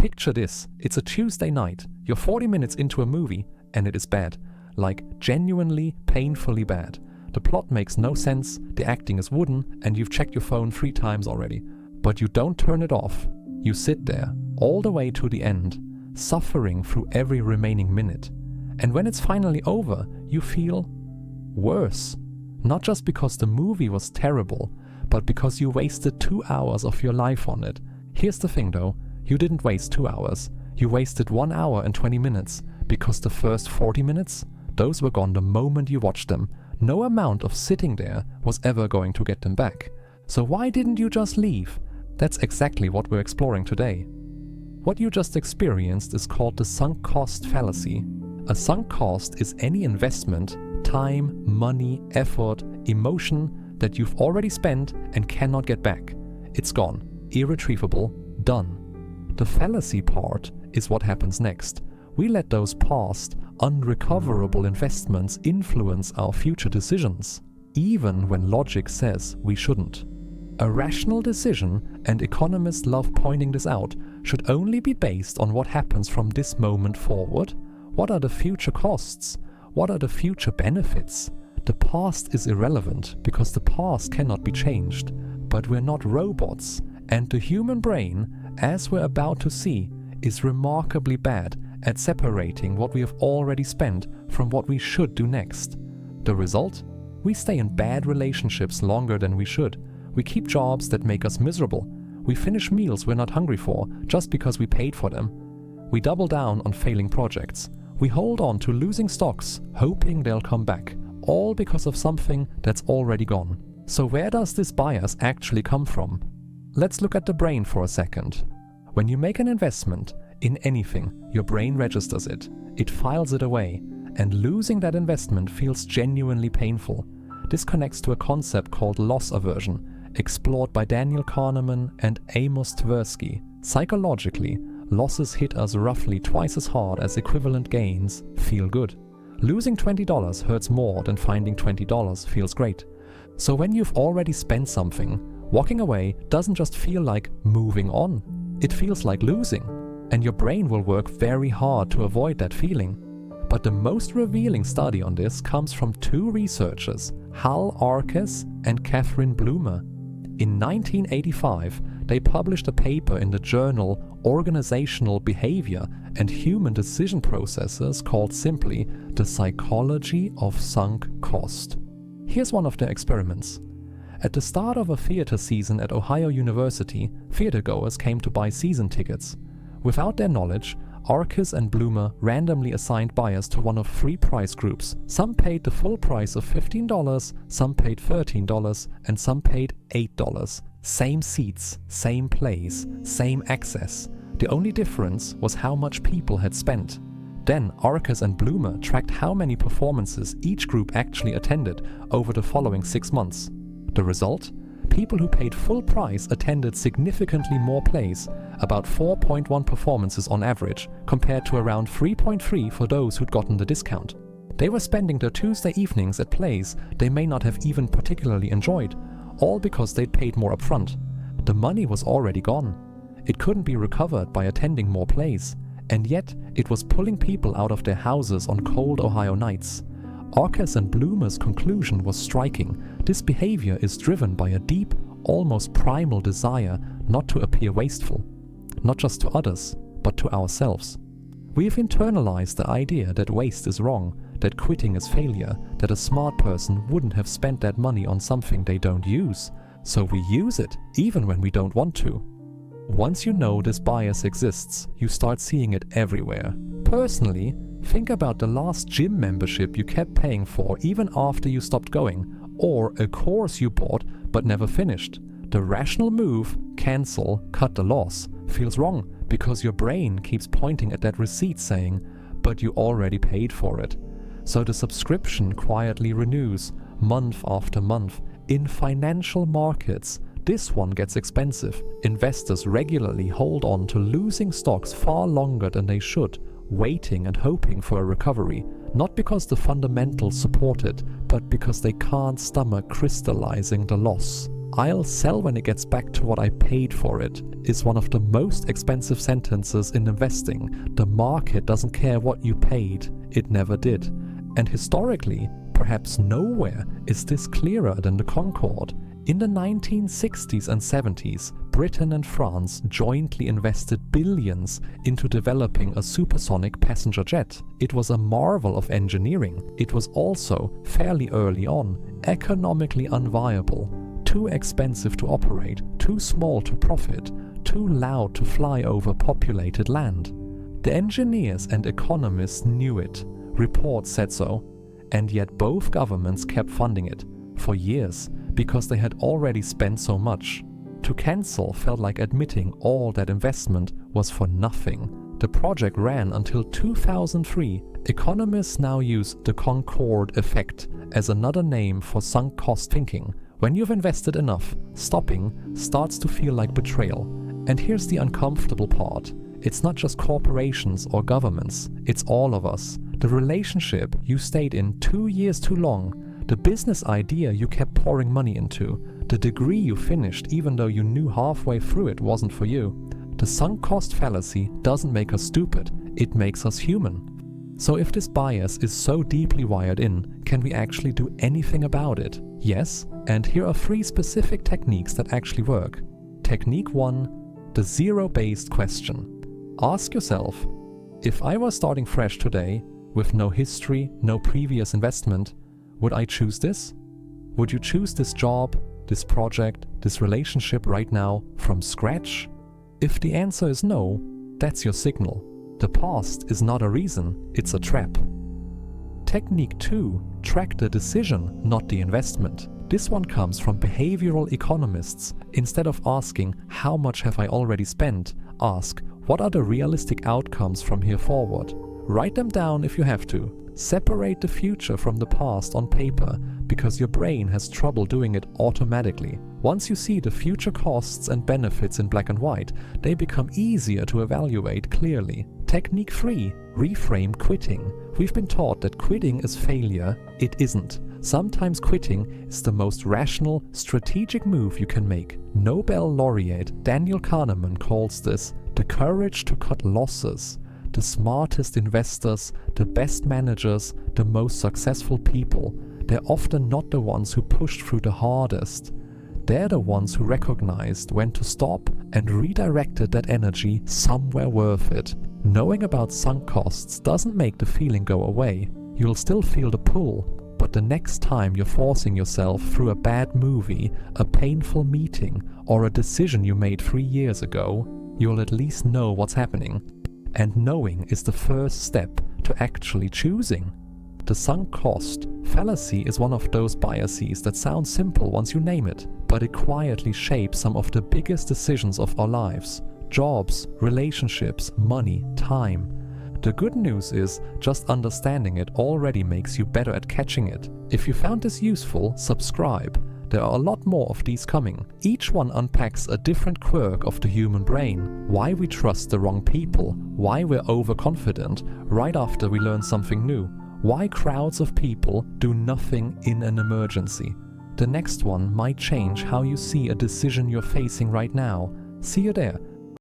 picture this. It's a Tuesday night. You're 40 minutes into a movie and it is bad. Like genuinely, painfully bad. The plot makes no sense, the acting is wooden, and you've checked your phone 3 times already. But you don't turn it off. You sit there, all the way to the end, suffering through every remaining minute. And when it's finally over, you feel worse. Not just because the movie was terrible, but because you wasted 2 hours of your life on it. Here's the thing though, you didn't waste 2 hours. You wasted 1 hour and 20 minutes, because the first 40 minutes, those were gone the moment you watched them. No amount of sitting there was ever going to get them back. So why didn't you just leave? That's exactly what we're exploring today. What you just experienced is called the sunk cost fallacy. A sunk cost is any investment, time, money, effort, emotion that you've already spent and cannot get back. It's gone, irretrievable, done. The fallacy part is what happens next. We let those past, unrecoverable investments influence our future decisions, even when logic says we shouldn't. A rational decision, and economists love pointing this out, should only be based on what happens from this moment forward. What are the future costs? What are the future benefits? The past is irrelevant because the past cannot be changed. But we're not robots, and the human brain, as we're about to see, is remarkably bad at separating what we have already spent from what we should do next. The result? We stay in bad relationships longer than we should. We keep jobs that make us miserable. We finish meals we're not hungry for just because we paid for them. We double down on failing projects. We hold on to losing stocks, hoping they'll come back, all because of something that's already gone. So where does this bias actually come from? Let's look at the brain for a second. When you make an investment in anything, your brain registers it. It files it away, and losing that investment feels genuinely painful. This connects to a concept called loss aversion, explored by Daniel Kahneman and Amos Tversky. Psychologically, losses hit us roughly twice as hard as equivalent gains feel good. Losing $20 hurts more than finding $20 feels great. So when you've already spent something, walking away doesn't just feel like moving on. It feels like losing, and your brain will work very hard to avoid that feeling. But the most revealing study on this comes from 2 researchers, Hal Arkus and Catherine Bloomer. In 1985, they published a paper in the journal Organizational Behavior and Human Decision Processes called simply The Psychology of Sunk Cost. Here's one of their experiments. At the start of a theater season at Ohio University, theatergoers came to buy season tickets. Without their knowledge, Arkus and Bloomer randomly assigned buyers to one of 3 price groups. Some paid the full price of $15, some paid $13, and some paid $8. Same seats, same plays, same access. The only difference was how much people had spent. Then Arkus and Bloomer tracked how many performances each group actually attended over the following 6 months. The result? People who paid full price attended significantly more plays, about 4.1 performances on average, compared to around 3.3 for those who'd gotten the discount. They were spending their Tuesday evenings at plays they may not have even particularly enjoyed, all because they'd paid more upfront. The money was already gone. It couldn't be recovered by attending more plays, and yet it was pulling people out of their houses on cold Ohio nights. Arkus and Bloomer's conclusion was striking. This behavior is driven by a deep, almost primal desire not to appear wasteful, not just to others, but to ourselves. We've internalized the idea that waste is wrong, that quitting is failure, that a smart person wouldn't have spent that money on something they don't use, so we use it even when we don't want to. Once you know this bias exists, you start seeing it everywhere. Personally, think about the last gym membership you kept paying for even after you stopped going, or a course you bought but never finished. The rational move, cancel, cut the loss, feels wrong because your brain keeps pointing at that receipt saying, but you already paid for it. So the subscription quietly renews, month after month. In financial markets, this one gets expensive. Investors regularly hold on to losing stocks far longer than they should, waiting and hoping for a recovery, not because the fundamentals support it, but because they can't stomach crystallizing the loss. "I'll sell when it gets back to what I paid for it" is one of the most expensive sentences in investing. The market doesn't care what you paid. It never did. And historically, perhaps nowhere is this clearer than the Concorde. In the 1960s and 70s, Britain and France jointly invested billions into developing a supersonic passenger jet. It was a marvel of engineering. It was also, fairly early on, economically unviable. Too expensive to operate, too small to profit, too loud to fly over populated land. The engineers and economists knew it. Reports said so. And yet both governments kept funding it, for years, because they had already spent so much. To cancel felt like admitting all that investment was for nothing. The project ran until 2003. Economists now use the Concorde effect as another name for sunk cost thinking. When you've invested enough, stopping starts to feel like betrayal. And here's the uncomfortable part. It's not just corporations or governments, it's all of us. The relationship you stayed in 2 years too long, the business idea you kept pouring money into, the degree you finished even though you knew halfway through it wasn't for you. The sunk cost fallacy doesn't make us stupid, it makes us human. So if this bias is so deeply wired in, can we actually do anything about it? Yes, and here are 3 specific techniques that actually work. Technique 1, the zero-based question. Ask yourself, if I was starting fresh today, with no history, no previous investment, would I choose this? Would you choose this job, this project, this relationship right now from scratch? If the answer is no, that's your signal. The past is not a reason, it's a trap. Technique 2, track the decision, not the investment. This one comes from behavioral economists. Instead of asking, how much have I already spent? Ask, what are the realistic outcomes from here forward? Write them down if you have to. Separate the future from the past on paper, because your brain has trouble doing it automatically. Once you see the future costs and benefits in black and white, they become easier to evaluate clearly. Technique 3, reframe quitting. We've been taught that quitting is failure. It isn't. Sometimes quitting is the most rational, strategic move you can make. Nobel laureate Daniel Kahneman calls this the courage to cut losses. The smartest investors, the best managers, the most successful people, they're often not the ones who pushed through the hardest. They're the ones who recognized when to stop and redirected that energy somewhere worth it. Knowing about sunk costs doesn't make the feeling go away. You'll still feel the pull, but the next time you're forcing yourself through a bad movie, a painful meeting, or a decision you made 3 years ago, you'll at least know what's happening. And knowing is the first step to actually choosing. The sunk cost fallacy is one of those biases that sounds simple once you name it, but it quietly shapes some of the biggest decisions of our lives. Jobs, relationships, money, time. The good news is, just understanding it already makes you better at catching it. If you found this useful, subscribe. There are a lot more of these coming. Each one unpacks a different quirk of the human brain. Why we trust the wrong people, why we're overconfident right after we learn something new, why crowds of people do nothing in an emergency. The next one might change how you see a decision you're facing right now. See you there.